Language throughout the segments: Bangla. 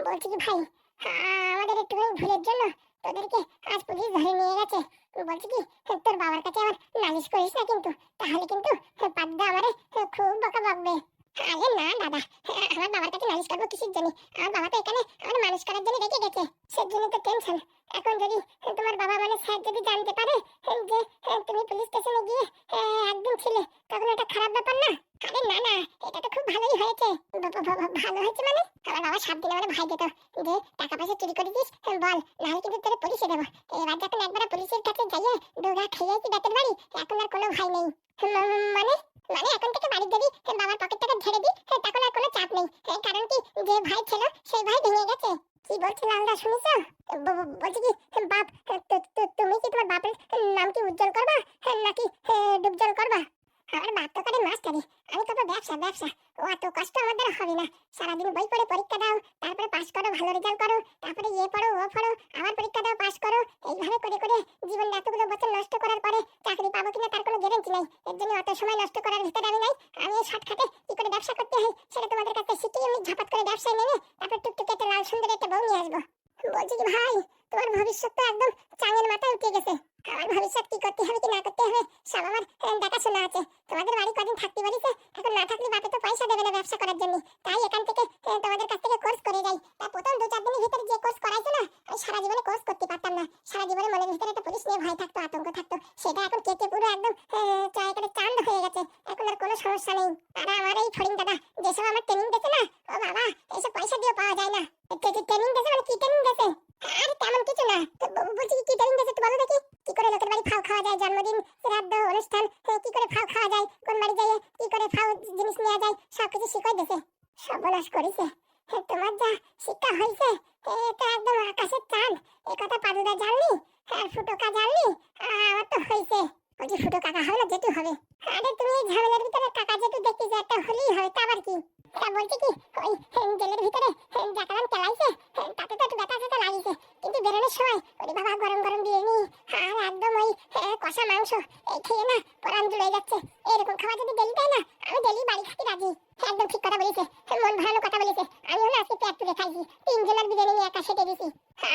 বলছি কি ভাই, আমাদের একটুখানি ভুলের জন্য তোদেরকে আজ পুলিশ ধরে নিয়ে গেছে। বলছি কি, তোর বাবার কাছে আবার নালিশ করিস না কিন্তু, তাহলে কিন্তু পাদ্দা আমারে খুব বকা বকবে। আরে না দাদা, আমার বাবার কাছে নালিশ করবো কিসের জন্য? আমার বাবা তো এখানে আমার মানুষ করার জন্য রেখে গেছে, সেজন্য তো টেনশন। এখন যদি তোমার বাবা মানে স্যার যদি জানতে পারে যে তুমি পুলিশ স্টেশনে গিয়ে একদিন ছিলে, তখন এটা খারাপ ব্যাপার না? আরে না না, এটা তো খুব ভালোই হয়েছে। ভালো হয়েছে মানে? আমার বাবা 7 দিন আমার ভাই দিত যে টাকা পয়সা চুরি করেছিস বল, নাহলে কিন্তু তোর পুলিশে দেবো। এবার যখন একবার পুলিশের কাছে যাইয়ে দৌড়া খেয়েছি বেতের বাড়ি, এখন আর কোনো ভয় নেই। মানে মানে এখন থেকে বাড়ি যদি বাবার পকেট থেকে ঝেড়ে দিই, তখন আর কোনো চাপ নেই। কারণ কি, যে ভাই ছিল সেই ভাই ভেঙে গেছে। কি বলছি লালদা, শুনিস? বলছি কি বাপ, তুমি কি তোমার বাপের নাম কি উজ্জ্বল করবা নাকি ডুবজল করবা? আমার বাপ তো করে মাস্টারি, আমি করবো ব্যবসা ব্যবসা। ও এত কষ্ট আমার দ্বারা হবে না। সারাদিন বই পড়ে পরীক্ষা দাও, তারপরে পাস করো, ভালো রেজাল্ট করো, তারপরে পড়ো ও পড়ো, আবার পরীক্ষা দাও, পাস করো। এইভাবে করে করে জীবন এতগুলো বছর নষ্ট করার পরে চাকরি পাবো কিনা তার কোনো গ্যারান্টি নাই। এর জন্য অত সময় নষ্ট করার ভিতরে আমি নাই। আমি এই শর্টকাটে কি করে ব্যবসা করতে হয় সেটা তোমাদের কাছে শিখিয়ে আমি ঝাপাত করে ব্যবসায় নেমে তারপর টুকটুকে একটা লাল সুন্দর একটা বউ নিয়ে আসবো। বলছি কি ভাই, তোমার ভবিষ্যৎ তো একদম চাঙের মাথায় উঠে গেছে। আমার ভবিষ্যৎ কি করতে হবে কি না করতে হবে সব আমার দেখাশোনা আছে। তোমাদের বাড়ি কদিন থাকতে পারিস, এখন না থাকলে বাপে তো পয়সা দেবে না ব্যবসা করার জন্য। তাই এখান থেকে তোমাদের কাছ থেকে কোর্স করে যাই। তা প্রথম 2-4 দিনের ভিতরে যে কোর্স করাইছো না, আমি সারা জীবনে কোর্স করতে পারতাম না। সারা জীবনে মনের ভিতরে একটা পুলিশ নিয়ে ভয় থাকতো, আতঙ্ক থাকতো। সেটা এখন কেটে পুরো একদম একেবারে চান্দ হয়ে গেছে। এখন আর কোনো সমস্যা নেই। আর আমার এই ফরিং দাদা যেসব আমার ট্রেনিং দিয়েছে না, ও বাবা, এইসব পয়সা দিয়ে পাওয়া যায় না। ট্রেনিং দিয়েছে মানে কি ট্রেনিং দিয়েছে? আরে তেমন কিছু না। বলছি কি ট্রেনিং দিয়েছে তো বলো দেখি। কি করে লোকের বাড়ি ফাও খাওয়া যায়, জন্মদিন, শ্রাদ্ধ, অনুষ্ঠান, কি করে ফাও খাওয়া যায়, কোন বাড়ি যায় কি করে ফাও জিনিস নেওয়া যায়, সবকিছু শিখাই দিয়েছে। সর্বনাশ করেছে। তোমার যা শিক্ষা হয়েছে তো একদম আকাশের চাঁদ। এ কথা পাদুদা জানলি আর ফুটো জানলি, আমার তো হয়েছে। বলছি ফুটো কাকা হবে না যেটু হবে। আরে তুমি এই ঝামেলার ভিতরে কাকা যেটু দেখতে যে একটা হলেই হবে, তা আবার কি? বলছি কি, ওই জেলের ভিতরে জাকালাম চালাইছে, তাতে তো একটু ব্যথা ব্যথা লাগিয়েছে, কিন্তু বেরোনোর সময় ওরে বাবা গরম গরম বিরিয়ানি আর একদম ওই কষা মাংস এই খেয়ে না পরান জুড়ে যাচ্ছে। এরকম খাবার যদি ডেলি দেয় না, আমি ডেলি বাড়ি খাতে রাজি। একদম ঠিক কথা বলেছে, মন ভালো কথা বলেছে। আমিও না আজকে পেট পুড়ে খাইছি, 3 জনের বিরিয়ানি নিয়ে একা সেটে দিছি।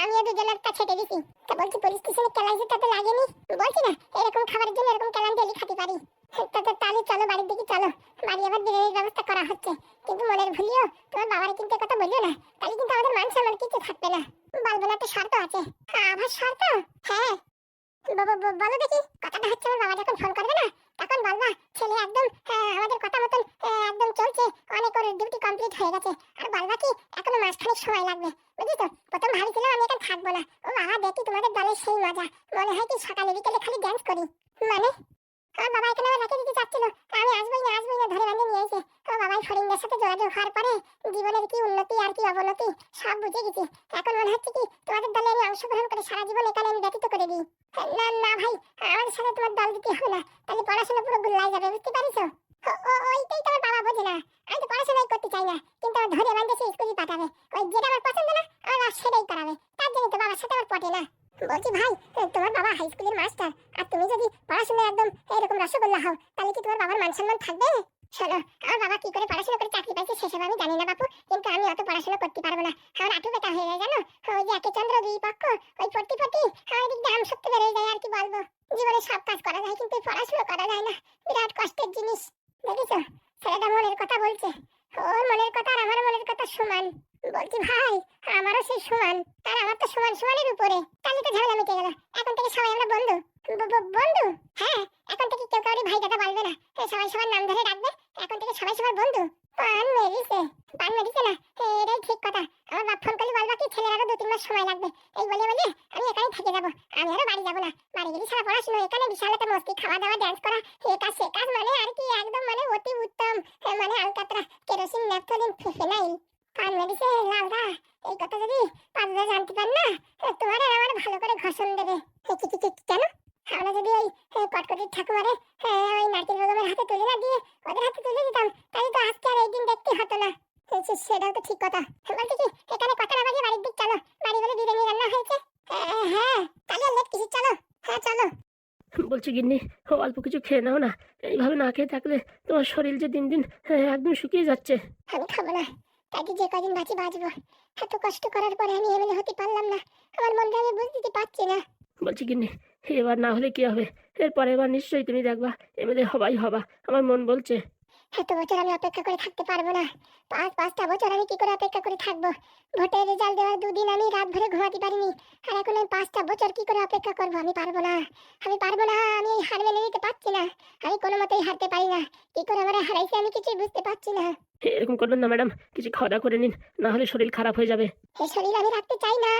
আমিও 2 জনের কা সেটে দিছি। তা বলছি পুলিশ স্টেশনে কেলাইছে তাতে লাগেনি? বলছি না এরকম খাবারের জন্য এরকম কেলান ডেলি খেতে পারি। তাহলে চলো বাড়ির দিকে চলো, বাড়ি আবার বিরিয়ানির ব্যবস্থা করা হচ্ছে। কিন্তু মনের ভুলিও তোমার বাবার কিন্তু কথা বলিও না, তাহলে কিন্তু আমাদের মান সম্মান কিছু থাকবে না। বলবো না, একটা শর্ত আছে। আবার শর্ত? হ্যাঁ বলো দেখি। কথাটা হচ্ছে আমার বাবা যখন ফোন করবে না, তখন বলবা ছেলে একদম আমাদের কথা মতন একদম চলছে, অনেক ওর ডিউটি কমপ্লিট হয়ে গেছে। আর বলবা কি এখনো মাসখানেক সময় লাগবে, বুঝলি তো? প্রথম ভাবছিলাম আমি এখানে থাকবো না। ও বাবা দেখি তোমাদের দলের সেই মজা, মনে হয় কি সকালে বিকেলে খালি ড্যান্স করি। মানে আমার বাবা এখানে আমার রেখে দিতে চাচ্ছিল, আমি আসবোই না আসবোই না ধরে বাঁধে নিয়ে এসে। ও বাবাই ফরিংদের সাথে যোগাযোগ হওয়ার পরে জীবনের কি উন্নতি আর কি অবনতি সব বুঝে গেছি। এখন মনে হচ্ছে কি তোমাদের দলে আমি অংশগ্রহণ করে সারা জীবন এখানে আমি ব্যতীত করে দিই। না না ভাই, আমাদের সাথে তোমার দল দিতে হবে না, তাহলে পড়াশোনা পুরো গুল্লাই যাবে, বুঝতে পারিস? ওইটাই তোমার বাবা বোঝে না। আমি তো পড়াশোনাই করতে চাই না, কিন্তু আমার ধরে বাঁধে সে স্কুলে পাঠাবে। ওই যেটা আমার পছন্দ না আমার সেটাই করাবে, তার জন্য তো বাবার সাথে আমার পটে না। বলছি ভাই, তোমার বাবা হাই স্কুলের মাস্টার, আর তুমি যদি পড়াশোনা একদম এরকম রসগোল্লা হও, তাহলে কি তোমার বাবার মান সম্মান থাকবে? শোনো, আমার বাবা কি করে পড়াশোনা করে চাকরি পাইছে সেসব আমি জানি না বাপু, কিন্তু আমি অত পড়াশোনা করতে পারবো না। আমার আঁটু ব্যথা হয়ে যায় জানো। ওই যে একে চন্দ্র 2 পক্ষ, ওই ফর্টি আমার দিক দাম শক্তি বেড়ে যায়। আর কি বলবো, জীবনে সব কাজ করা যায় কিন্তু পড়াশোনা করা যায় না, বিরাট কষ্টের জিনিস। দেখিছো ছেলেটা মনের কথা বলছে, ওর মনের কথা আর আমার মনের কথা সমান। বলছি ভাই, আমারও সেই সমান, আর আমার তো সমান সমানের উপরে। তাহলে তো ঝামেলা মিটে গেল, এখন থেকে সবাই আমরা বন্ধু। বন্ধু? হ্যাঁ, এখন থেকে কেউ কাউরি ভাই দাদা বলবে না, সবাই সবার নাম ধরে ডাকবে। এখন থেকে সবাই সবার বন্ধু। পান মেরিছে, পান মেরিছে না, এটাই ঠিক কথা। আমার বাপ ফোন করলে বলবা কি ছেলের আরো 2-3 মাস সময় লাগবে। এই বলে বলে আমি এখানেই থেকে যাবো, আমি আরো বাড়ি যাবো না। বাড়ি গেলে সারা পড়াশোনা, এখানে বিশাল একটা মস্তি, খাওয়া দাওয়া, ডান্স করা, এ কাজ সে কাজ, মানে আর কি একদম মানে অতি উত্তম। মানে আলকাতরা, কেরোসিন, ন্যাপথলিন, ফেনাইল। পান মেরিছে লালদা, এই কথা যদি পাঁচদা জানতে পার না, তোমার আর আমার ভালো করে ঘষণ দেবে। কেন? আমরা যদি ওই কটকটির ঠাকুমারে ওই নারকেল বেগমের হাতে তুলে না দিয়ে ওদের হাতে তুলে দিতাম, তাহলে তো আজকে আর এই দিন দেখতে হতো না। সেটাও তো ঠিক কথা। বলছি কি, এখানে কথা না বাজে বাড়ির দিক চলো, বাড়ি বলে বিরিয়ানি রান্না হয়েছে। হ্যাঁ, তাহলে লেট কিছু, চলো। হ্যাঁ চলো। বলছি গিন্নি, অল্প কিছু খেয়ে নাও না। এইভাবে না খেয়ে থাকলে তোমার শরীর যে দিন দিন একদম শুকিয়ে যাচ্ছে। আমি খাবো না, তাই যে কদিন বাঁচি বাঁচবো। এত কষ্ট করার পরে আমি এমএলএ হতে পারলাম না, আমার মনটা আমি বুঝতে পারছি না। বলছি গিন্নি, এবার না হলে কি হবে? এরপরে এবার নিশ্চয়ই তুমি দেখবা এমএলএ হবাই হবা, আমার মন বলছে। এত বছর আমি অপেক্ষা করে থাকতে পারবো না। পাঁচটা বছর আমি কি করে অপেক্ষা করে থাকবো? ভোটের রেজাল্ট দেওয়ার দুদিন আমি রাত ভরে ঘুমাতে পারিনি, আর এখন আমি 5টা বছর কি করে অপেক্ষা করবো? আমি পারবো না, আমি পারবো না, আমি এই হার মেনে নিতে পারছি না। আমি কোনো মতেই হারতে পারি না। কি করে আমার হারাইছে আমি কিছুই বুঝতে পারছি না। এরকম করবেন না ম্যাডাম, কিছু খাওয়া দাওয়া করে নিন, না হলে শরীর খারাপ হয়ে যাবে। এই শরীর আমি রাখতে চাই না।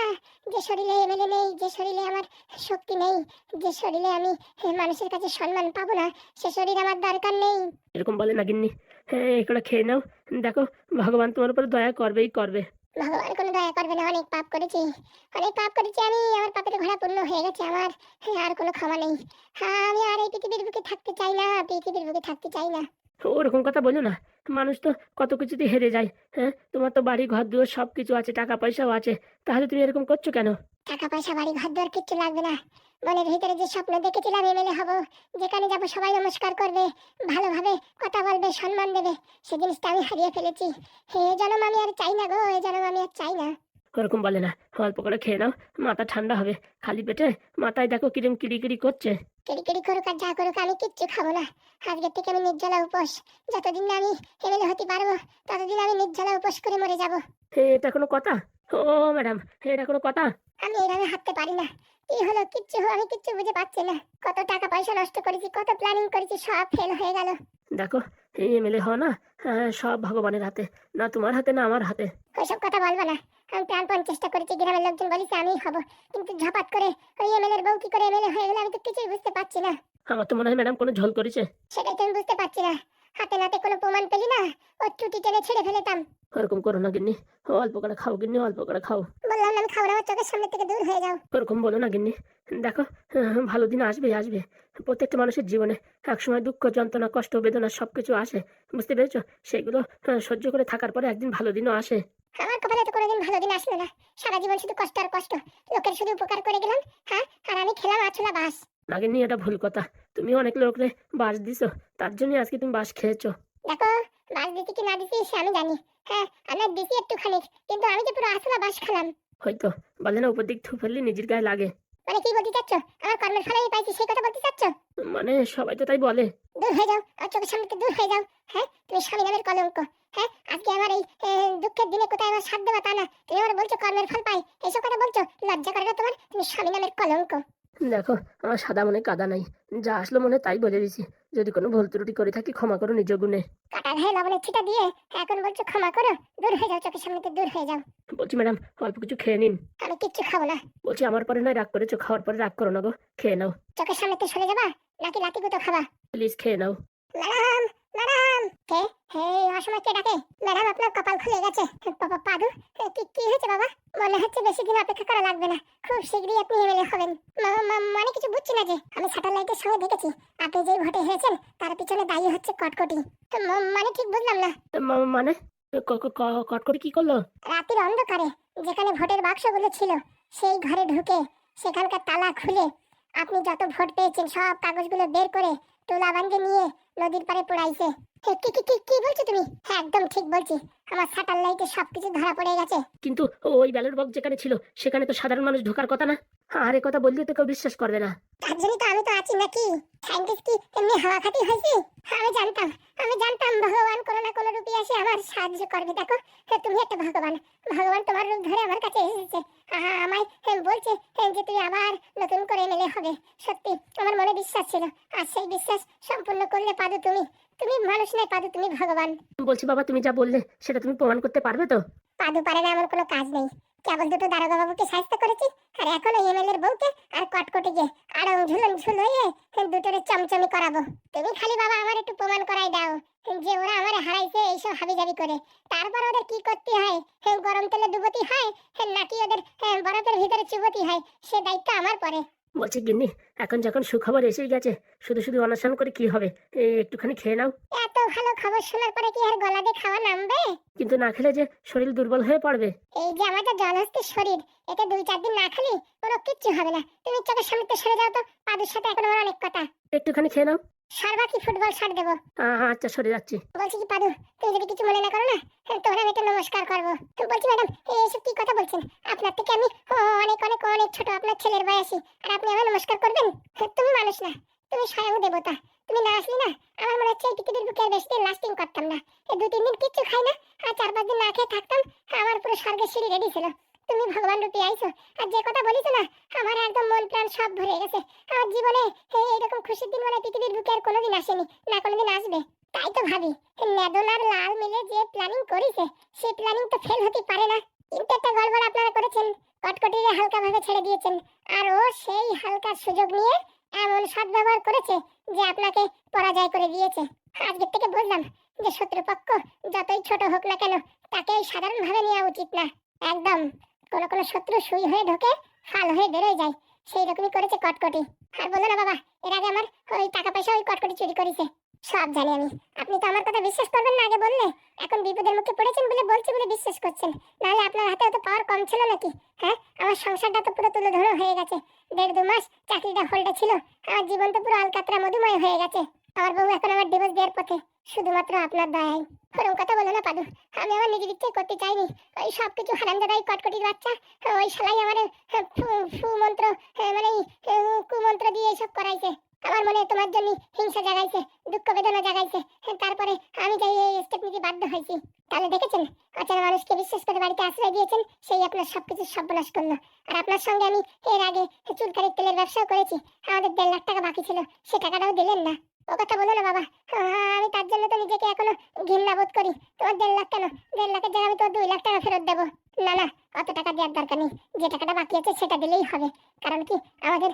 যে শরীরে এমএলএ নেই, যে শরীরে আমার শক্তি নেই, যে শরীরে আমি মানুষের কাছে সম্মান পাবো না, সে শরীর আমার দরকার নেই। এরকম বলে না গিন্নি, হ্যাঁ এগুলো খেয়ে নাও, দেখো ভগবান তোমার উপর দয়া করবেই করবে। ভগবান কোনো দয়া করবে না, অনেক পাপ করেছি, অনেক পাপ করেছি আমি। আমার পাপের ঘোড়া পূর্ণ হয়ে গেছে আমার, আর কোনো ক্ষমা নেই। হ্যাঁ, আমি আর এই পৃথিবীর বুকে থাকতে চাই না, পৃথিবীর বুকে থাকতে চাই না। ওরকম কথা বলো না, মানুষ তো কত কিছুতে হেরে যায়। হ্যাঁ, তোমার তো বাড়ি ঘর দুয়ার সব কিছু আছে, টাকা পয়সাও আছে, তাহলে তুমি এরকম করছো কেন? টাকা পয়সা বাড়ি ঘর দর কিচ্ছু লাগবে না। মনের ভিতরে যে স্বপ্ন দেখেছিলাম এমএলএ হব, যেখানে যাবো সবাই নমস্কার করবে, ভালোভাবে কথা বলবে, সম্মান দেবে, সে জিনিসটা আমি হারিয়ে ফেলেছি। হে জনম আমি আর চাই না গো, এ জনম আমি আর চাই না। ওরকম বলে না, অল্প করে খেয়ে নাও, মাথা ঠান্ডা হবে। খালি পেটে মাথায় দেখো কিরম কিড়ি করছে। কেড়ি করুক আর যা করুক, আমি কিচ্ছু খাবো না। আজকের থেকে আমি নির্জলা উপোস। যতদিন না আমি এমএলএ হতে পারবো, ততদিন আমি নির্জলা উপোস করে মরে যাব। এটা কোনো কথা? ও ম্যাডাম, এটা কোনো কথা? আমি এইভাবে হাঁটতে পারি না। কি হলো, আমি কিচ্ছু বুঝে পাচ্ছি না। কত টাকা পয়সা নষ্ট করেছি, কত প্ল্যানিং করেছি, সব ফেল হয়ে গেল। দেখো, এই এমএলএ হওয়া না, সব ভগবানের হাতে, না তোমার হাতে না আমার হাতে। ওইসব কথা বলবো না। আমি প্রাণপণ চেষ্টা করেছি, গ্রামের লোকজন বলেছে আমি হব, কিন্তু ঝপাত করে ওই এমএলএর বউ কি করে এমএলএ হয়ে গেল আমি তো কিছুই বুঝতে পারছি না। আমার তো মনে হয় ম্যাডাম কোনো ঝোল করেছে। সেটাই তো আমি বুঝতে পারছি না। হাতে নাতে কোনো প্রমাণ পেলি না, ওর চুটি টেনে ছেড়ে ফেলেতাম। ওরকম করো না গিন্নি, অল্প করে খাও গিন্নি, অল্প করে খাও। বললাম না আমি খাবো না, আমার চোখের সামনে থেকে দূর হয়ে যাও। ওরকম বলো না গিন্নি, দেখো ভালো দিন আসবে আসবে। প্রত্যেকটা মানুষের জীবনে একসময় দুঃখ যন্ত্রণা কষ্ট বেদনা সবকিছু আসে, বুঝতে পেরেছো? সেগুলো সহ্য করে থাকার পরে একদিন ভালো দিনও আসে। আমার কপালে তো কোনোদিন ভালো দিন আসলো না, সারা জীবন শুধু কষ্ট আর কষ্ট। লোকের শুধু উপকার করে গেলাম, হ্যাঁ, আর আমি খেলাম আছলা বাস। না গিন্নি, এটা ভুল কথা। তুমি অনেক লোকরে বাস দিছো, তার জন্য আজকে তুমি বাস খেয়েছো। দেখো, বাস দিতে কি না দিতে সে আমি জানি। হ্যাঁ, আমি দিছি একটুখানি, কিন্তু আমি তো পুরো আছলা বাস খেলাম। হয়তো বলে না, উপর দিক থু ফেললে নিজের গায়ে লাগে। মানে কি বলতে চাচ্ছ? আমার কর্মের ফল আমি পাইছি, সেই কথা বলতে চাচ্ছ? মানে সবাই তো তাই বলে। দূর হয়ে যাও, আর চোখের সামনে থেকে দূর হয়ে যাও। হ্যাঁ, তুমি স্বামী নামের কলঙ্ক। হ্যাঁ, আজকে আমার এই দুঃখের দিনে কোথায় আমার সাথ দেবা তা না, তুমি আমার বলছো কর্মের ফল পাই, এইসব কথা বলছো? লজ্জা করে না তোমার? তুমি স্বামী নামের কলঙ্ক। দেখো, আমার সাদা মনে কাদা নাই, যা আসলো মনে তাই বলে দিছি। যদি কোনো ভুল ত্রুটি করে থাকি ক্ষমা করো নিজ গুণে। কাটা ঘায়ে লবণের ছিটা দিয়ে এখন বলছো ক্ষমা করো? দূর হয়ে যাও, চোখের সামনে থেকে দূর হয়ে যাও। বলছি ম্যাডাম, অল্প কিছু খেয়ে নিন। আমি কিচ্ছু খাবো না। বলছি আমার পরে নয় রাগ করেছো, খাওয়ার পরে রাগ করো না গো, খেয়ে নাও। চোখের সামনে থেকে সরে যাবা, নাকি লাঠি গুঁতো খাবা? প্লিজ খেয়ে নাও। Madam, madam. কে? হে, অসময় কে ডাকে? ম্যাডাম, আপনার কপাল খুলে গেছে। পাদু, কি কি হয়েছে বাবা? মনে হচ্ছে বেশি দিন অপেক্ষা করা লাগবে না, খুব শীঘ্রই আপনি এমএলএ হবেন। মানে কিছু বুঝছি না যে, আমি স্যাটেলাইটের সঙ্গে দেখেছি আপনি যেই ভোটে হেরেছেন তার পিছনে দায়ী হচ্ছে কটকটি। তো মানে ঠিক বুঝলাম না। মানে কটকটি কি করলো? রাতের অন্ধকারে যেখানে ভোটের বাক্সগুলো ছিল, সেই ঘরে ঢুকে সেখানকার তালা খুলে আপনি যত ভোট পেয়েছেন সব কাগজগুলো বের করে তুলা বান্ধে নিয়ে নদীর পাড়ে পোড়াইছে। কি বলছো তুমি? হ্যাঁ, একদম ঠিক বলছি। আমার স্যাটেলাইটে সবকিছু ধরা পড়ে গেছে। কিন্তু ওই ব্যালট বক্স যেখানে ছিল সেখানে তো সাধারণ মানুষ ঢোকার কথা না। আর এ কথা বললে তো কেউ বিশ্বাস করবে না। তার জন্য তো আমি তো আছি নাকি? সায়েন্টিস্ট কি এমনি হাওয়া খাতি হয়েছি? আমি জানতাম ভগবান কোনো না কোনো রূপে এসে আমার সাহায্য করবে। দেখো, তুমি একটা ভগবান, ভগবান তোমার রূপ ধরে আমার কাছে এসেছে। আমায় বলছে যে তুই আবার নতুন করে এমএলএ হবে। সত্যি আমার মনে বিশ্বাস ছিল, আর সেই বিশ্বাস সম্পূর্ণ করলে পাদু তুমি। তুমি মানুষ নয় পাদু, তুমি ভগবান। বলছি বাবা, তুমি যা বললে সেটা তুমি প্রমাণ করতে পারবে তো? পাদু পারে না এমন কোনো কাজ নেই। কেবল দুটো দারোগা বাবুকে সাহায্য করেছি, আর এখন ওই এমএলএর বউকে আর কটকটে গিয়ে আড়ং ঝুলন ঝুলইয়ে দুটোরে চমচমি করাবো। তুমি খালি বাবা আমার একটু প্রমাণ করাই দাও যে ওরা আমার হারাইছে এইসব হাবিজাবি করে। তারপর ওদের কি করতে হয়, গরম তেলে ডুবতি হয় নাকি ওদের বরফের ভিতরে চুবতি হয়, সে দায়িত্ব আমার পরে। বলছি গিন্নি, এখন যখন সুখবর এসেই গেছে, শুধু শুধু অনশন করে কি হবে? একটুখানি খেয়ে নাও। এত ভালো খবর শোনার পরে কি আর গলা দিয়ে খাওয়া নামবে? কিন্তু না খেলে যে শরীর দুর্বল হয়ে পড়বে। এই যে আমাদের জলহস্তির শরীর, এতে 2-4 দিন না খেলে কোনো কিচ্ছু হবে না। তুমি চোখের সামনে থেকে সরে যাও তো, পাদুর সাথে এখন আমার অনেক কথা। একটুখানি খেয়ে নাও। সারবা কি ফুটবল সার দেবো? আচ্ছা, সরে যাচ্ছি। বলছি কি পাদু, তুমি যদি কিছু মনে না করো না, তোমার আমি একটা নমস্কার করবো। তো বলছি ম্যাডাম, এইসব কি কথা বলছেন? আপনার থেকে আমি অনেক অনেক অনেক ছোট, আপনার ছেলের বয়সী, আর আপনি আমার নমস্কার করবেন? তুমি মানুষ না, তুমি স্বয়ং দেবতা। তুমি না আসলে না, আমার মনে হচ্ছে এই পৃথিবীর বুকে আর বেশি দিন লাস্টিং করতাম না। এই 2-3 দিন কিচ্ছু খাই না, আর 4-5 দিন না খেয়ে থাকতাম, আমার পুরো স্বর্গের সিঁড়ি রেডি ছিল। তুমি ভগবান রূপে আইছো, আর যে কথা বলিছো না, আমার একদম মন প্রাণ সব ভরে গেছে। আমার জীবনে এইরকম খুশির দিন মানে পৃথিবীর বুকে আর কোনোদিন আসেনি, না কোনোদিন আসবে। তাই তো ভাবি, নেদন আর লাল মিলে যে প্ল্যানিং করেছে, সেই প্ল্যানিং তো ফেল হতে পারে না। কিন্তু একটা গড়বড় আপনারা করেছেন, কটকটিকে হালকা ভাবে ছেড়ে দিয়েছেন, আর ও সেই হালকা সুযোগ নিয়ে এমন সদ্ব্যবহার করেছে যে আপনাকে পরাজয় করে দিয়েছে। আজকের থেকে বুঝলাম যে শত্রুপক্ষ যতই ছোট হোক না কেন, তাকে সাধারণ ভাবে নেওয়া উচিত না। একদম কোন কোন শত্রু সুই হয়ে ঢোকে, ফাল হয়ে বেরোয় যায়, সেই রকমই করেছে কটকটি। আর বলো না বাবা, এর আগে আমার ওই টাকা পয়সা ওই কটকটি চুরি করেছে, সব জানি আমি। আপনি তো আমার কথা বিশ্বাস করবেন না আগে বললে, এখন বিপদের মুখে পড়েছেন বলে বলছি বলে বিশ্বাস করছেন, নাহলে আপনার হাতে অত পাওয়ার কম ছিল নাকি? হ্যাঁ, আমার সংসারটা তো পুরো তুলে ধরো হয়ে গেছে। 1.5-2 মাস চাকরিটা হোল্ডে ছিল, আমার জীবন তো পুরো আলকাতরা মধুময় হয়ে গেছে। আমার বউ এখন আমার ডিভোর্স দেওয়ার পথে, শুধুমাত্র আপনার দয়ায়। ওরকম কথা বলো না পাদু, আমি আমার নিজের ইচ্ছে করতে চাইনি। ওই সব কিছু হারামজাদাই কটকটির বাচ্চা, ওই শালাই আমার ফু মন্ত্র, মানে কুমন্ত্র দিয়ে এসব করাইছে। আমার মনে তোমার জন্য হিংসা জাগাইছে, দুঃখ বেদনা জাগাইছে, তারপরে আমি যাই এই স্টেপ নিতে বাধ্য হয়েছি। তাহলে দেখেছেন, অচেনা মানুষকে বিশ্বাস করে বাড়িতে আশ্রয় দিয়েছেন, সেই আপনার সবকিছু সর্বনাশ করলো। আর আপনার সঙ্গে আমি এর আগে চুলকারির তেলের ব্যবসাও করেছি, আমাদের 1.5 লাখ টাকা বাকি ছিল, সে টাকাটাও দিলেন না। ও কথা বলো না বাবা, আমি তার জন্য তো নিজেকে এখনো ঘৃণা বোধ করি। তোমার 1.5 লাখ কেন, 1.5 লাখের জায়গায় আমি তো 2 লাখ টাকা ফেরত দেবো। না না, অত টাকা দেওয়ার দরকার নেই, যে টাকাটা বাকি আছে সেটা দিলেই হবে। কারণ কি, আমাদের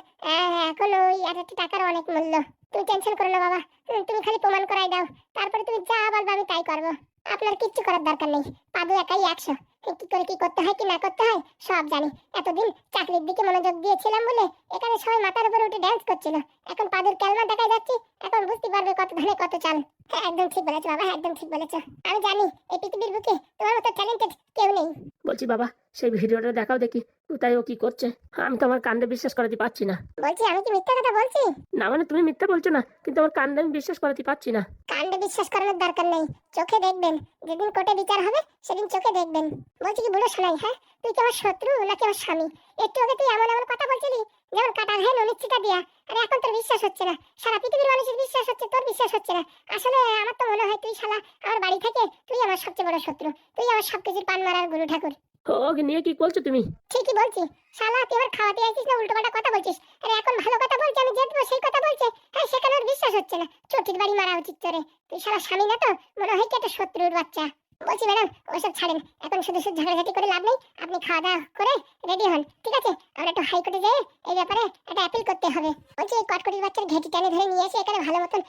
এখন ওই 1,000 টাকার অনেক মূল্য। তুমি টেনশন করো না বাবা, তুমি খালি প্রমাণ করাই দাও, তারপরে তুমি যা বলবে আমি তাই করবো। আপনার কিচ্ছু করার দরকার নেই, পাদু একাই 100। কি করে কি করতে হয় কি না করতে হয় সব জানি। এতদিন চাকরির দিকে মনোযোগ দিয়েছিলাম বলে এখানে সবাই মাথার উপরে উঠে ড্যান্স করছিল, এখন পাদুর ক্যালমা দেখাই যাচ্ছি, এখন বুঝতে পারবে কত ধানে কত চাল। হ্যাঁ, একদম ঠিক বলেছো বাবা, একদম ঠিক বলেছো। আমি জানি এই পৃথিবীর বুকে তোমার মতো ট্যালেন্টেড কেউ নেই। বলছি বাবা, সেই ভিডিওটা দেখাও দেখি, কোথায় ও কি করছে। আমি তো আমার কাণ্ডে বিশ্বাস করাতে পারছি না। বলছি আমি কি মিথ্যা কথা বলছি? না মানে তুমি মিথ্যা বলছো না, কিন্তু আমার কাণ্ডে আমি বিশ্বাস করাতে পারছি না। কাণ্ডে বিশ্বাস করানোর দরকার নেই, চোখে দেখবেন। যেদিন কোর্টে বিচার হবে সেদিন চোখে দেখবেন। বলছি কি বুড়ো শোনাই, হ্যাঁ তুই কি আমার শত্রু নাকি আমার স্বামী? একটু আগে তুই এমন এমন কথা বলছিলি যেমন কাটা ঘায়ে ননিচ্ছিটা দিয়া, আর এখন তোর বিশ্বাস হচ্ছে না। সারা পৃথিবীর মানুষের বিশ্বাস হচ্ছে, তোর বিশ্বাস হচ্ছে না। আসলে আমার তো মনে হয় তুই শালা আমার বাড়ি থেকে তুই আমার সবচেয়ে বড় শত্রু, তুই আমার সবকিছুর পান মারার গুরু ঠাকুর। ওকে নিয়ে কি বলছো তুমি? ঠিকই বলছি, শালা তুই আমার খাওয়াতে আসিস না উল্টো পাল্টা কথা বলছিস। আরে এখন ভালো কথা বলছি, আমি যে দেবো সেই কথা বলছে, হ্যাঁ সেখানে ওর বিশ্বাস হচ্ছে না। চটির বাড়ি মারা উচিত তোরে, তুই শালা স্বামী না তো, মনে হয় কি একটা শত্রুর বাচ্চা। বলছি ম্যাডাম, ওইসব ছাড়েন, এখন শুধু শুধু ঝগড়াঝাটি করে লাভ নেই। আপনি খাওয়া দাওয়া করে রেডি হন, ঠিক আছে? আমরা একটু হাইকোর্টে যাই, এই ব্যাপারে একটা অ্যাপিল করতে হবে। বলছি এই কটকটির বাচ্চার ঘেঁটি টানে ধরে নিয়ে এসে এখানে ভালো মতন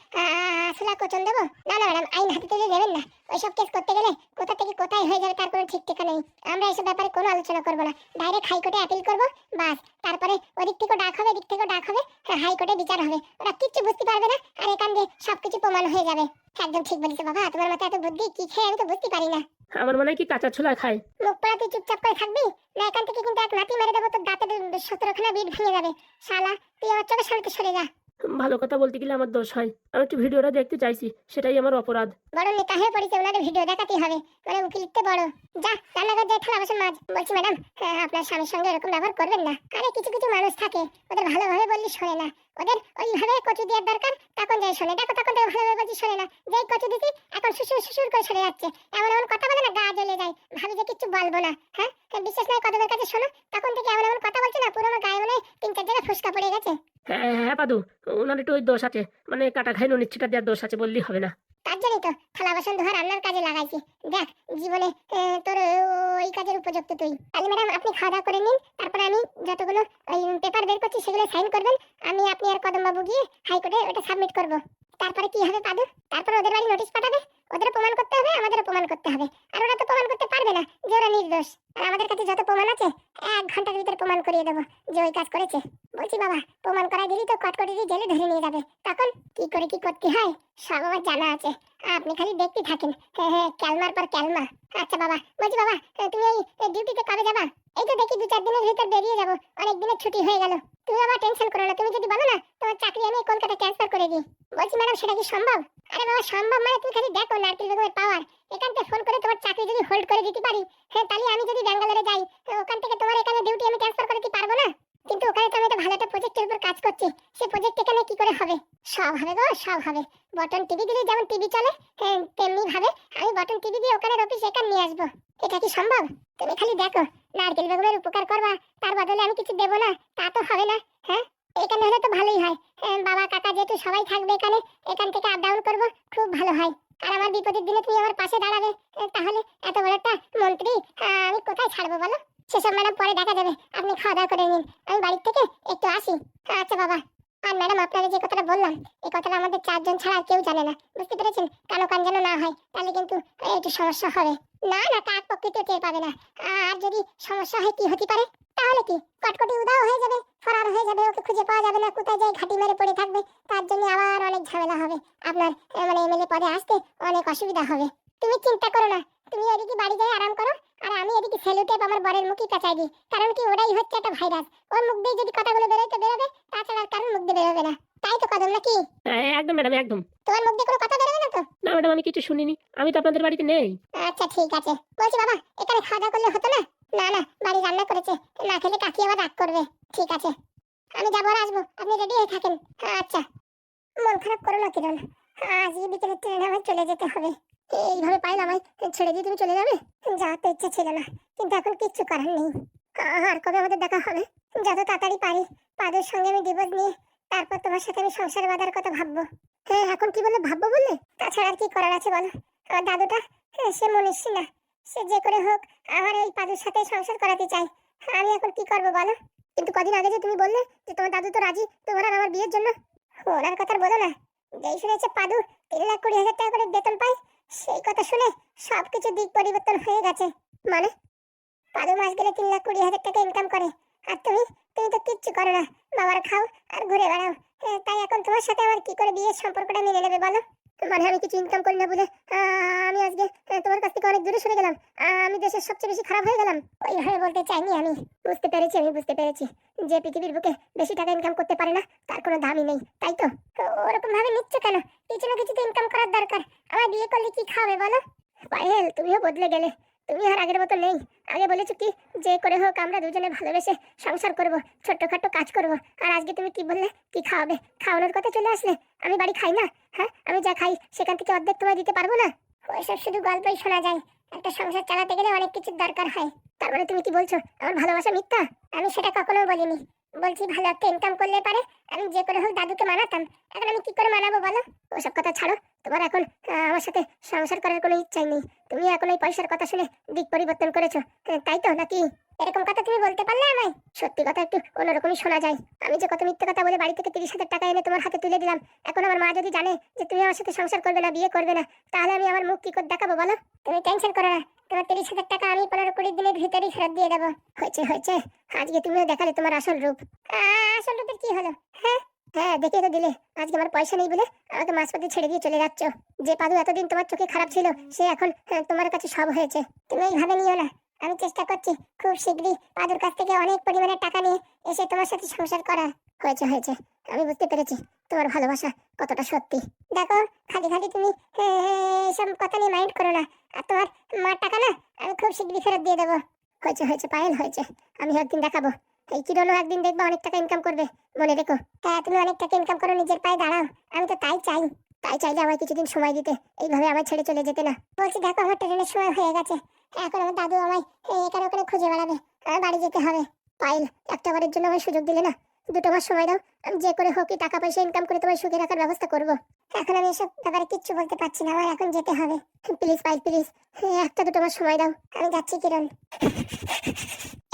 আসলা কোচন দেবো? না না ম্যাডাম, আইন হাতে তুলে দেবেন না। ওইসব কেস করতে গেলে কোথা থেকে কোথায় হয়ে যাবে তার কোনো ঠিক ঠিকানা নেই। আমরা এসব ব্যাপারে কোনো আলোচনা করবো না, ডাইরেক্ট হাইকোর্টে অ্যাপিল করবো, বাস। তারপরে ওদিক থেকে ডাক হবে, এদিক থেকে ডাক হবে, হাইকোর্টে বিচার হবে। ওরা কিচ্ছু বুঝতে পারবে না, আর এখান দিয়ে সবকিছু প্রমাণ হয়ে যাবে। একদম ঠিক বলেছো বাবা, তোমার মাথায় এত বুদ্ধি কি খেয়ে আমি তো বুঝতে পারি না। আমার মনে হয় কি কাঁচা ছোলা খায়। মুখ পড়া তুই চুপচাপ করে থাকবি, না এখান থেকে কিন্তু এক লাথি মেরে দেবো, তোর দাঁতের 17খানা বিট ভেঙে যাবে। শালা তুই আমার চোখের সামনে সরে যা। ভালো কথা বলতে গেলে আমার দোষ হয়, আমি একটু ভিডিওটা দেখতে চাইছি, সেটাই আমার অপরাধ। বড় নেতা হয়ে পড়েছে, ওনাদের ভিডিও দেখাতেই হবে, মানে উকিলিতে বড়। যা রান্নাঘর যাই, থালা বাসন মাজ। বলছি ম্যাডাম, আপনার স্বামীর সঙ্গে এরকম ব্যবহার করবেন না। আরে কিছু কিছু মানুষ থাকে, ওদের ভালোভাবে বললে শোনে না, ওদের ওইভাবে কচু দেওয়ার দরকার, তখন যাই শোনে। দেখো তখন থেকে ভালোভাবে বলছি শোনে না, যেই কচু দিছি এখন শুশুর শুশুর করে সরে যাচ্ছে। এমন এমন কথা বলে না গা জ্বলে যায়, ভাবি যে কিচ্ছু বলবো না। হ্যাঁ, বিশ্বাস নয় কতদের কাছে শোনো, তখন থেকে এমন এমন কথা বলছে না, পুরো আমার গায়ে মনে 3-4 জায়গায় ফুসকা পড়ে গেছে। হ্যাঁ হ্যাঁ পাদু, ওনার একটু ওই দোষ আছে, মানে কাটা খাই নিচ্ছিটা দেওয়ার দোষ আছে বললেই হবে না। তার জন্যই তো থালা বাসন ধোয়া রান্নার কাজে লাগাইছি। দেখ জীবনে তোর ওই কাজের উপযুক্ত তুই। তাহলে ম্যাডাম আপনি খাওয়া দাওয়া করে নিন, তারপরে আমি যতগুলো ওই পেপার বের করছি সেগুলো সাইন করবেন। আমি আপনি আর কদম বাবু গিয়ে হাইকোর্টে ওটা সাবমিট করব। তারপরে কি হবে পাদু? তারপরে ওদের বাড়ি নোটিশ পাঠাবে, ওদের প্রমাণ করতে হবে, আমাদেরও প্রমাণ করতে হবে। আর ওরা তো প্রমাণ করতে পারবে না যে ওরা নির্দোষ। আর আমাদের কাছে যত প্রমাণ আছে 1 ঘন্টার ভিতরে প্রমাণ করিয়ে দেবো যে ওই কাজ করেছে। বলছি বাবা, প্রমাণ করাই দিলি তো কটকটি দিয়ে জেলে ধরে নিয়ে যাবে, তখন কি করে কি করতে হয় সব আমার জানা আছে। আপনি খালি দেখতে থাকেন। হ্যাঁ হ্যাঁ, ক্যালমার পর ক্যালমা। আচ্ছা বাবা, বলছি বাবা, তুমি এই ডিউটিতে কবে যাবা? এই তো দেখি 2-4 দিনের ভিতর বেরিয়ে যাবো, অনেক দিনের ছুটি হয়ে গেল। তুমি আবার টেনশন করো না, তুমি যদি বলো না তোমার চাকরি আমি কলকাতা ট্রান্সফার করে দিই। বলছি ম্যাডাম, সেটা কি সম্ভব? আরে বাবা, সম্ভব মানে তুমি খালি দেখো নারকেল বেগমের পাওয়ার। এখান থেকে ফোন করে তোমার চাকরি যদি হোল্ড করে দিতে পারি, হ্যাঁ, তাহলে আমি যদি ব্যাঙ্গালোরে যাই, ওখান থেকে তোমার এখানে ডিউটি আমি ট্রান্সফার করে দিতে পারবো না? কিন্তু ওখানে তো আমি একটা ভালো একটা প্রজেক্টের উপর কাজ করছি, সেই প্রজেক্ট এখানে কি করে হবে? সব হবে গো, সব হবে। বটন টিভি দিলে যেমন টিভি চলে, তেমনি ভাবে আমি বটন টিভি দিয়ে ওখানে অফিস এখানে নিয়ে আসবো। এটা কি সম্ভব? তুমি খালি দেখো, নারকেল বেগমের উপকার করবা, তার বদলে আমি কিছু দেবো না, তা তো হবে না। হ্যাঁ, এখানে হলে তো ভালোই হয়। বাবা কাকা যেহেতু সবাই থাকবে এখানে, এখান থেকে আপ ডাউন করবো, খুব ভালো হয়। আর আমার বিপদের দিনে তুমি আমার পাশে দাঁড়াবে, তাহলে এত বড় একটা মন্ত্রী আমি কোথায় ছাড়বো বলো? সেসব ম্যাডাম পরে দেখা যাবে, আপনি খাওয়া দাওয়া করে নিন, আমি বাড়ির থেকে একটু আসি। আচ্ছা বাবা। আর ম্যাডাম, আপনাকে যে কথাটা বললাম, এই কথাটা আমাদের 4 জন ছাড়া আর কেউ জানে না, বুঝতে পেরেছেন? কানো কান যেন না হয়, তাহলে কিন্তু একটু সমস্যা হবে। না না, কাক পক্ষে টের পাবে না। আর যদি সমস্যা হয়, কি হতে পারে? তাহলে কি কটকটি উধাও হয়ে যাবে, ফরার হয়ে যাবে, ওকে খুঁজে পাওয়া যাবে না, কোথায় যাই ঘাটি মেরে পড়ে থাকবে। তার জন্য আবার অনেক ঝামেলা হবে, আপনার মানে এমএলএ পদে আসতে অনেক অসুবিধা হবে। তুমি চিন্তা করো না, তুমি এদিকে বাড়ি যাই আরাম করো, আর আমি এদিকে সেলুটেপ আমার বরের মুখই পেঁচাই দিই। কারণ কি, ওটাই হচ্ছে একটা ভাইরাস, ওর মুখ দিয়ে যদি কথাগুলো বেরোতে বেরোবে, তাছাড়া আর কারোর মুখ দিয়ে বেরোবে না। তাই তো কদম, নাকি? একদম ম্যাডাম, একদম। তোমার মুখ দিয়ে কোনো কথা বেরোবে না তো? না ম্যাডাম, আমি কিছু শুনিনি, আমি তো আপনাদের বাড়িতে নেই। আচ্ছা ঠিক আছে। বলছি বাবা, এখানে খাওয়া দাওয়া করলে হতো না? না না, বাড়ি রান্না করেছে, না খেলে কাকি আবার রাগ করবে। ঠিক আছে, আমি যাবো আর আসবো, আপনি রেডি হয়ে থাকেন। আচ্ছা। মন খারাপ করো না কিরণ, আজকে বিকেলের ট্রেনে আমার চলে যেতে হবে। এইভাবে পাইলে আমায় ছেড়ে দিয়ে তুমি চলে যাবে? যাওয়ার তো ইচ্ছা ছিল না, কিন্তু এখন কিচ্ছু করার নেই। আর কবে আমাদের দেখা হবে? যত তাড়াতাড়ি পারি পাদের সঙ্গে আমি ডিভোর্স নিয়ে তারপর তোমার সাথে আমি সংসার বাঁধার কথা ভাববো। হ্যাঁ, এখন কি বলে ভাববো বললে? তাছাড়া আর কি করার আছে বলো? আমার দাদুটা, সে মনীষী না, সে যে করে হোক আমার এই পাদুর সাথে সংসার করাতে চাই। আমি এখন কি করবো বলো? কিন্তু কদিন আগে যে তুমি বললে যে তোমার দাদু তো রাজি তোমার আর আমার বিয়ের জন্য। ওনার কথা বলো না, যেই শুনেছে পাদু 3,20,000 টাকা করে বেতন পায়, সেই কথা শুনে সবকিছু দিক পরিবর্তন হয়ে গেছে। মানে পাদু মাস গেলে 3,20,000 টাকা ইনকাম করে, আর তুমি তুমি তো কিচ্ছু করো না, বাবার খাও আর ঘুরে বেড়াও। তাই এখন তোমার সাথে আমার কি করে বিয়ের সম্পর্কটা মেনে নেবে বলো? মানে আমি কিছু ইনকাম করি না বলে আমি আজকে তোমার কাছ থেকে অনেক দূরে সরে গেলাম, আমি দেশের সবচেয়ে বেশি খারাপ হয়ে গেলাম? ওইভাবে বলতে চাইনি আমি। বুঝতে পেরেছি, আমি বুঝতে পেরেছি, যে পৃথিবীর বুকে বেশি টাকা ইনকাম করতে পারে না তার কোনো দামই নেই, তাই তো? ওরকম ভাবে নিচ্ছ কেন? কিছু না কিছু তো ইনকাম করার দরকার। আমার বিয়ে করলে কি খাবে বলো? পায়েল, তুমিও বদলে গেলে, তুমি আর আগের মতো নেই। আগে বলেছো কি, যে করে হোক আমরা দুজনে ভালোবেসে সংসার করব, ছোট্টখাট্টো কাজ করব। আর আজকে তুমি কি বললে? কি খাওয়াবে? খাওয়ানোর কথা চলে আসলে। আমি বাড়ি খাই না? হ্যাঁ, আমি যা খাই সেখান থেকে অর্ধেক তোমায় দিতে পারবো না? ওইসব শুধু গল্পই শোনা যায়, একটা সংসার চালাতে গেলে অনেক কিছুর দরকার হয়। তার মানে তুমি কি বলছো আমার ভালোবাসা মিথ্যা? আমি সেটা কখনো বলিনি। বলছি ভালো একটা ইনকাম করলে পারে আমি যে করে হোক দাদুকে মানাতাম। এখন আমি কি করে মানাবো বলো? ওসব কথা ছাড়ো, তোমার এখন আমার সাথে সংসার করার কোনো ইচ্ছাই নেই। তুমি এখন ওই পয়সার কথা শুনে দিক পরিবর্তন করেছো, তাই তো নাকি? এরকম কথা তুমি বলতে পারলে আমায়? সত্যি কথা একটু অন্যরকমই শোনা যায়। আমি যে কত মিথ্যে কথা বলে বাড়ি থেকে 30,000 টাকা এনে তোমার হাতে তুলে দিলাম, এখন আমার মা যদি জানে যে তুমি আমার সাথে সংসার করবে না, বিয়ে করবে না, তাহলে আমি আমার মুখ কি করে দেখাবো বলো? তুমি টেনশন করো না, তোমার 30,000 টাকা আমি 15-20 দিনের ভিতরেই ফেরত দিয়ে দেবো। হয়েছে হয়েছে, আজকে তুমিও দেখালে তোমার আসল রূপ। আসল রূপের কি হলো? হ্যাঁ হ্যাঁ, দেখিয়ে তো দিলে আজকে আমার পয়সা নেই বলে আমাকে মাঝপথে ছেড়ে দিয়ে চলে যাচ্ছ। যে পাদু এতদিন তোমার চোখে খারাপ ছিল, সে এখন তোমার কাছে সব হয়েছে। তুমি এইভাবে নিও না, আমি চেষ্টা করছি খুব শীঘ্রই পাদুর কাছ থেকে অনেক পরিমাণে টাকা নিয়ে এসে তোমার সাথে সংসার করার। হয়েছে হয়েছে, আমি বুঝতে পেরেছি তোমার ভালোবাসা কতটা সত্যি। দেখো, খালি খালি তুমি এসব কথা নিয়ে মাইন্ড করো না। আর তোমার মার টাকা না আমি খুব শীঘ্রই ফেরত দিয়ে দেবো। হয়েছে হয়েছে পায়েল, হয়েছে। আমি একদিন দেখাবো, এই কিরণও একদিন দেখবা অনেক টাকা ইনকাম করবে, মনে রেখো। হ্যাঁ, তুমি অনেক টাকা ইনকাম করো, নিজের পায়ে দাঁড়াও, আমি তো তাই চাই। তাই চাইলে আমায় কিছুদিন সময় দিতে, এইভাবে আমার ছেড়ে চলে যেতে না। বলছি দেখো, আমার ট্রেনের সময় হয়ে গেছে, এখন আমার দাদু আমায় এখানে ওখানে খুঁজে বেড়াবে, আমার বাড়ি যেতে হবে। পায়েল, একটা বারের জন্য আমায় সুযোগ দিলে না, 2 মাস সময় দাও, আমি যে করে হোক টাকা পয়সা ইনকাম করে তোমায় সুখে রাখার ব্যবস্থা করবো। এখন আমি এসব ব্যাপারে কিচ্ছু বলতে পারছি না, আমার এখন যেতে হবে। প্লিজ পায়েল, প্লিজ, 1-2 মাস সময় দাও, আমি যাচ্ছি কিরণ।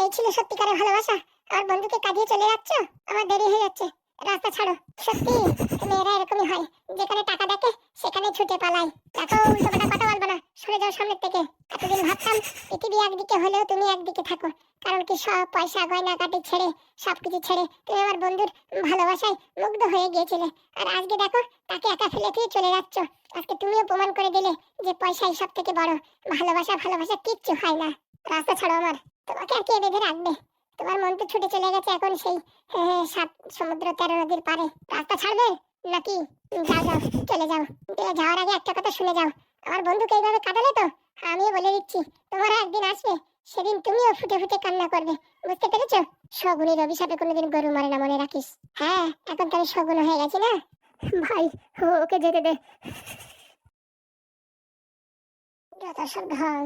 এই ছিল সত্যিকারের ভালোবাসা? আর বন্ধুকে কাঁদিয়ে চলে যাচ্ছ? আমার দেরি হয়ে যাচ্ছে, রাস্তা ছাড়ো। সত্যি তুমি মেয়েরা এরকমই হয়, যেখানে টাকা দেখে সেখানে ছুটে পালায়। দেখো, উল্টোপাল্টা কথা বলবো না, সরে যাও সামনের থেকে। এতদিন ভাবতাম পৃথিবী একদিকে হলেও তুমি একদিকে থাকো, কারণ কি সব পয়সা গয়না কাটি ছেড়ে, সবকিছু ছেড়ে তুমি আমার বন্ধুর ভালোবাসায় মুগ্ধ হয়ে গিয়েছিলে। আর আজকে দেখো, তাকে একা ফেলে দিয়ে চলে যাচ্ছ। আজকে তুমিও প্রমাণ করে দিলে যে পয়সাই সব থেকে বড়, ভালোবাসা ভালোবাসা কিচ্ছু হয় না। রাস্তা ছাড়ো আমার, তোমাকে আর কে বেঁধে রাখবে? তোমার মন তো ছুটে চলে গেছে এখন সেই 7 সমুদ্র 13 নদীর পারে। রাস্তা ছাড়বে নাকি? যাও যাও, চলে যাও। যাওয়ার আগে একটা কথা শুনে যাও, আমার বন্ধুকে এইভাবে কাঁদালে তো আমিও বলে দিচ্ছি, তোমার একদিন আসবে, সেদিন তুমিও ফুটে ফুটে কান্না করবে। বুঝতে পেরেছো? শগুনের অভিশাপে কোনোদিন গরু মরে না, মনে রাখিস। হ্যাঁ, এখন তো আমি শগুন হয়ে গেছি না। ভাই, ওকে যেতে দে। যত সব ঢং।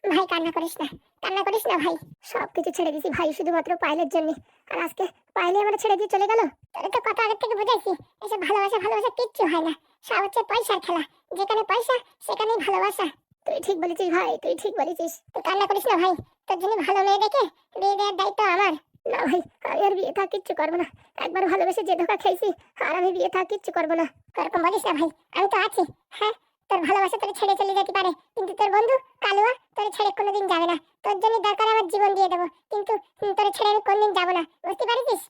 ভাই কান্না করিস না, কান্না করিস না ভাই। সবকিছু ছেড়ে দিছি ভাই শুধুমাত্র পায়েলের জন্য। আর আজকে পায়েলে আমার ছেড়ে দিয়ে চলে গেল। তোর তো কথা আগের থেকে বুঝাইছি, এসব ভালোবাসা ভালোবাসা কিচ্ছু হয় না। সব হচ্ছে পয়সার খেলা, যেখানে পয়সা সেখানেই ভালোবাসা। তুই ঠিক বলেছিস ভাই, তুই ঠিক বলেছিস। তুই কান্না করিস না ভাই, তোর জন্য ভালো মেয়ে দেখে বিয়ে দেওয়ার দায়িত্ব আমার। না ভাই, আমি আর বিয়ে থা কিচ্ছু করবো না। একবার ভালোবেসে যে ধোকা খেয়েছি, আর আমি বিয়ে থা কিচ্ছু করবো না। এরকম বলিস না ভাই, আমি তো আছি। হ্যাঁ, তোর ভালোবাসা তোর ছেড়ে চলে যেতে পারে, কিন্তু তোর বন্ধু কালুয়া তোর ছেড়ে কোনোদিন যাবে না। তোর জন্য দরকার আমার জীবন দিয়ে দেবো, কিন্তু তোর ছেড়ে আমি কোনদিন যাবো না। বুঝতে পারিস?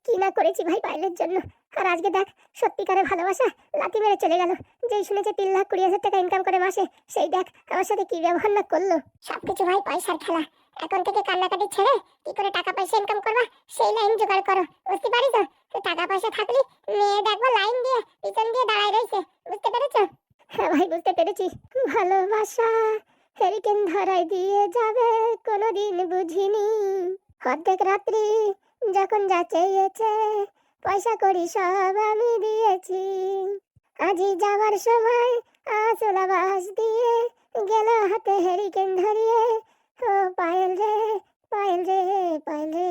কি না করেছি ভাই পায়েলের জন্য। আর আজকে দেখ, সত্যিকারের ভালোবাসা লাথি মেরে চলে গেল। যেই শুনেছে 3,20,000 টাকা ইনকাম করে মাসে, সেই দেখ আমার সাথে কি ব্যবহার না করলো। সবকিছু ভাই পয়সার খেলা। এখন থেকে কান্নাকাটি ছেড়ে কি করে টাকা পয়সা ইনকাম করবা সেই লাইন জোগাড় করো। বুঝতে পারিস? তো টাকা পয়সা থাকলে মেয়ে দেখবো লাইন দিয়ে পিছন দিয়ে দাঁড়ায় রয়েছে। বুঝতে পেরেছো? হ্যাঁ ভাই, বুঝতে পেরেছি। ভালোবাসা হেরিকেন ধরাই দিয়ে যাবে কোনোদিন বুঝিনি। অর্ধেক রাত্রি যখন যা চেয়েছে পয়সা করি সব আমি দিয়েছি। আজি যাওয়ার সময় আসল আওয়াজ দিয়ে গেল হাতে হেরিকেন ধরিয়ে। ও পায়েল রে, পায়েল রে, পায়েল রে।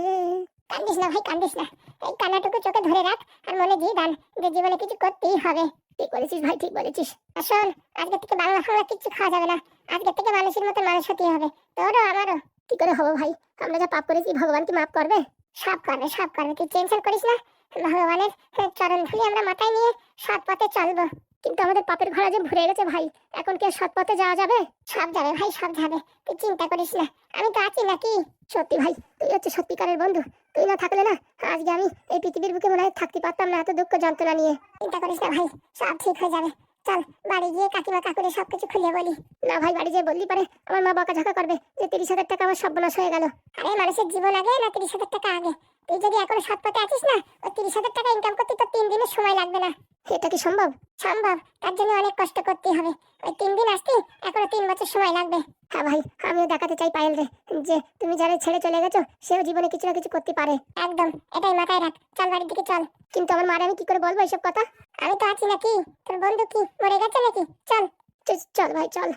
কান্দিস না ভাই, কান্দিস না। এই কান্নাটুকু চোখে ধরে রাখ আর মনে দিয়ে দান যে জীবনে কিছু করতেই হবে। ঠিক বলেছিস ভাই, ঠিক বলেছিস। শোন, আজকে থেকে বাংলা ফাংলা কিচ্ছু খাওয়া যাবে না। আজকে থেকে মানুষের মতো মানুষ হতে হবে, তোরও আমারও। কি করে হবো ভাই? আমরা যা পাপ করেছি ভগবান কি মাফ করবে? সব করবে, সব করবে, তুই টেনশন করিস না। ভগবানের চরণ ধুলি আমরা মাথায় নিয়ে সৎ পথে চলবো। কিন্তু আমাদের পাপের ঘোড়া যে ভরে গেছে ভাই, এখন কি আর সৎ পথে যাওয়া যাবে? সব যাবে ভাই, সব যাবে, তুই চিন্তা করিস না। আমি তো আছি নাকি? সত্যি ভাই, তুই হচ্ছে সত্যিকারের বন্ধু। তুই না থাকলে না আজকে আমি এই পৃথিবীর বুকে মনে হয় থাকতে পারতাম না, এত দুঃখ যন্ত্রণা নিয়ে। চিন্তা করিস না ভাই, সব ঠিক হয়ে যাবে। চল বাড়ি গিয়ে কাকিমা কাকুরে সবকিছু খুলে বলি। না ভাই, বাড়ি যেয়ে বললি পারে আমার মা বকাঝকা করবে যে 30,000 টাকা আমার সর্বনাশ হয়ে গেল। আরে মানুষের জীবন আগে না 30,000 টাকা আগে? তুই যদি এখনো সৎ পথে আছিস না, ওই 30,000 টাকা ইনকাম করতে তো 3 দিনের সময় লাগবে না। এটা কি সম্ভব? সম্ভব, তার জন্য অনেক কষ্ট করতে হবে। ওই 3 দিন আসতে এখনো 3 বছর সময় লাগবে। হ্যাঁ ভাই, আমিও দেখাতে চাই পায়েল রে যে তুমি যারা ছেড়ে চলে গেছো সেও জীবনে কিছু না কিছু করতে পারে। একদম, এটাই মাথায় রাখ। চল বাড়ির দিকে চল। কিন্তু আমার মার আমি কি করে বলবো এসব কথা? আমি তো আছি নাকি? তোর বন্ধু কি মরে গেছে নাকি? চল চল ভাই, চল।